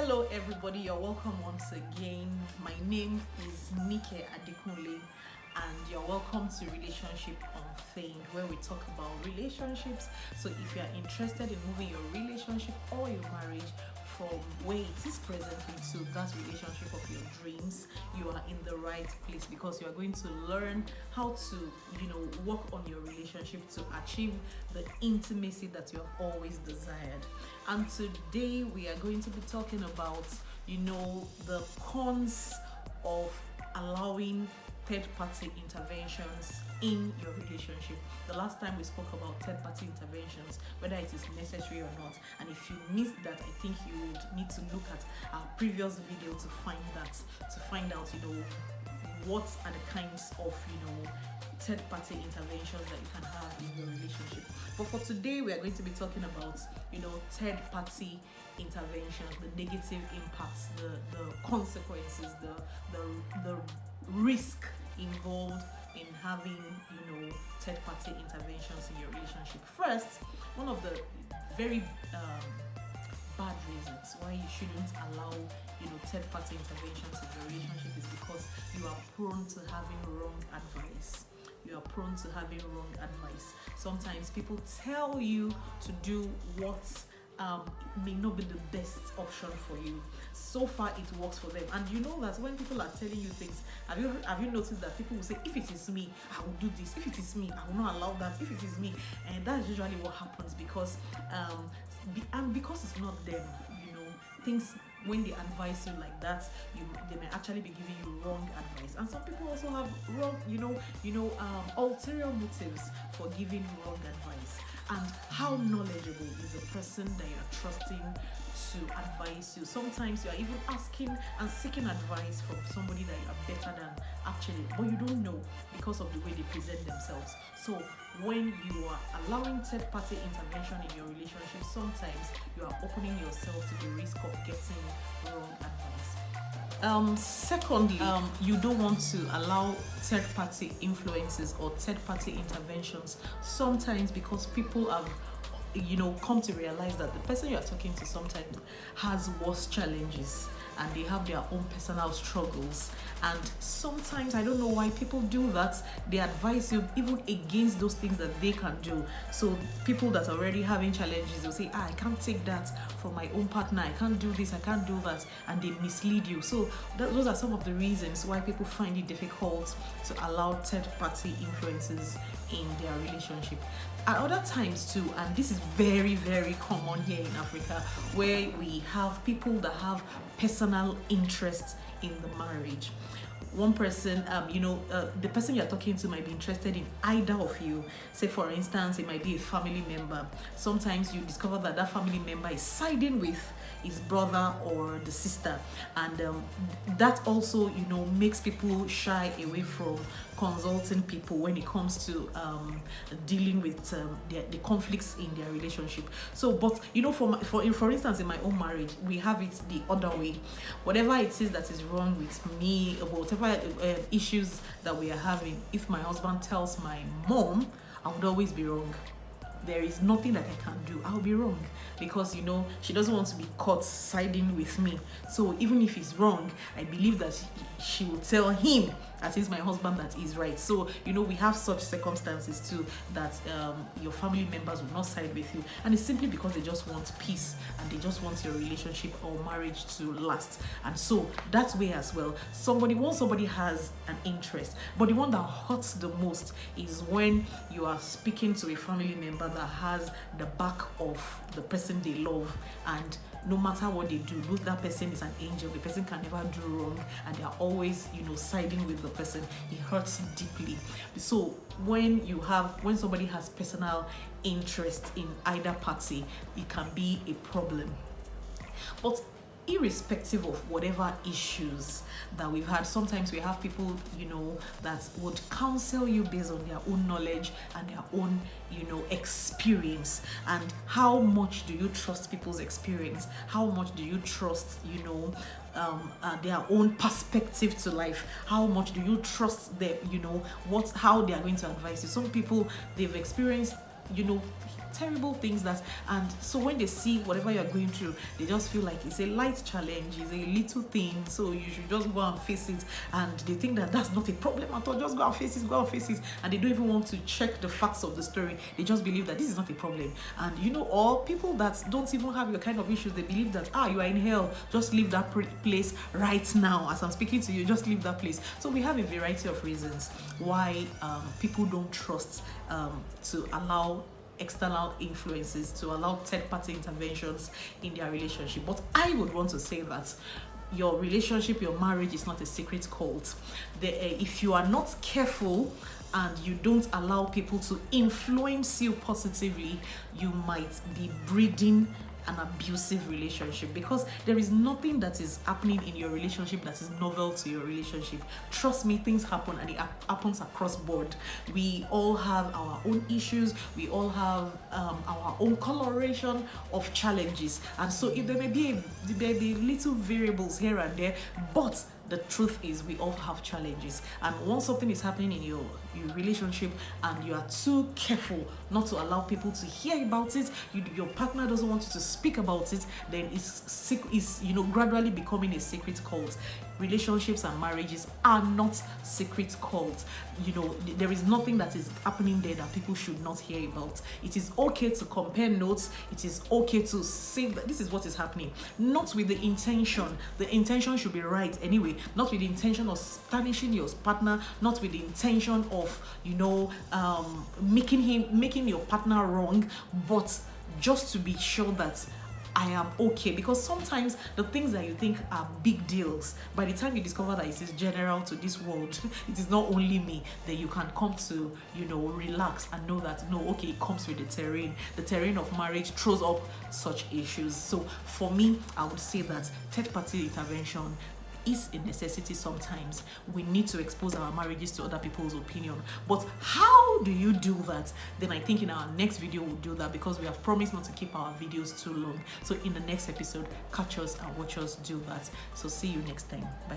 Hello everybody, you're welcome once again. My name is Nike Adekunle and you're welcome to Relationship Unfeigned, where we talk about relationships. So if you're interested in moving your relationship or your marriage from where it is presently to that relationship of your dreams, you are in the right place, because you are going to learn how to work on your relationship to achieve the intimacy that you have always desired. And today we are going to be talking about the cons of allowing third party interventions in your relationship. The last time we spoke about third party interventions, whether it is necessary or not. And if you missed that, I think you would need to look at our previous video to find out what are the kinds of third party interventions that you can have in your relationship. But for today, we are going to be talking about third party interventions, the negative impacts, the consequences, the risk involved in having third party interventions in your relationship. First, one of the very bad reasons why you shouldn't allow third party interventions in your relationship is because you are prone to having wrong advice. Sometimes people tell you to do what may not be the best option for you. So far it works for them, and you know that when people are telling you things, have you noticed that people will say, if it is me, I will do this. If it is me, I will not allow that. If it is me, and that's usually what happens, because because it's not them. Things, when they advise you like that, they may actually be giving you wrong advice. And some people also have wrong, ulterior motives for giving wrong advice. And how knowledgeable is the person that you're trusting to advise you? Sometimes you are even asking and seeking advice from somebody that you are better than actually, but you don't know because of the way they present themselves. So when you are allowing third party intervention in your relationship, sometimes you are opening yourself to the risk of getting wrong advice. Secondly, you don't want to allow third party influences or third party interventions, sometimes because people have come to realize that the person you are talking to sometimes has worse challenges and they have their own personal struggles. And sometimes, I don't know why people do that, they advise you even against those things that they can do. So people that are already having challenges, they'll say, I can't take that from my own partner, I can't do this, I can't do that, and they mislead you. So those are some of the reasons why people find it difficult to allow third party influences in their relationship. At other times too, and this is very, very common here in Africa, where we have people that have personal interest in the marriage. One person, the person you're talking to might be interested in either of you. Say, for instance, it might be a family member. Sometimes you discover that that family member is siding with his brother or the sister, and that also makes people shy away from consulting people when it comes to dealing with the conflicts in their relationship. So, but for instance, in my own marriage, we have it the other way. Whatever it is that is wrong with me, or whatever issues that we are having, if my husband tells my mom, I would always be wrong. There is nothing that I can do. I'll be wrong, because she doesn't want to be caught siding with me. So even if he's wrong, I believe that she will tell him, that is my husband, that is right. So we have such circumstances too, that your family members will not side with you, and it's simply because they just want peace and they just want your relationship or marriage to last. And so that way as well, once somebody has an interest, but the one that hurts the most is when you are speaking to a family member that has the back of the person they love, and no matter what they do, that person is an angel, the person can never do wrong, and they are always siding with the person. It hurts deeply. So when somebody has personal interest in either party, it can be a problem. But irrespective of whatever issues that we've had, sometimes we have people that would counsel you based on their own knowledge and their own experience. And how much do you trust people's experience? How much do you trust their own perspective to life? How much do you trust them, how they are going to advise you? Some people, they've experienced terrible things that, and so when they see whatever you're going through, they just feel like it's a light challenge, it's a little thing, so you should just go and face it, and they think that that's not a problem at all. Just go and face it, go and face it, and they don't even want to check the facts of the story. They just believe that this is not a problem. And you know, or people that don't even have your kind of issues, they believe that you are in hell, just leave that place right now. As I'm speaking to you, just leave that place. So we have a variety of reasons why people don't trust to allow external influences, to allow third-party interventions in their relationship. But I would want to say that your relationship, your marriage is not a secret cult. If you are not careful and you don't allow people to influence you positively, you might be breeding an abusive relationship, because there is nothing that is happening in your relationship that is novel to your relationship. Trust me, things happen, and it happens across board. We all have our own issues, we all have our own coloration of challenges, and so if there may be little variables here and there, but the truth is we all have challenges. And once something is happening in your relationship and you are too careful not to allow people to hear about it, your partner doesn't want you to speak about it, then it's gradually becoming a secret cult. Relationships and marriages are not secret cults. There is nothing that is happening there that people should not hear about. It is okay to compare notes. It is okay to say that this is what is happening, not with the intention. The intention should be right anyway, not with the intention of punishing your partner, not with the intention of making your partner wrong, but just to be sure that I am okay. Because sometimes the things that you think are big deals, by the time you discover that it is general to this world, it is not only me, then you can come to relax and know that it comes with the terrain of marriage throws up such issues. So for me, I would say that third-party intervention is a necessity. Sometimes we need to expose our marriages to other people's opinion, but how do you do that? Then I think in our next video we'll do that, because we have promised not to keep our videos too long. So in the next episode, catch us and watch us do that. So see you next time. Bye.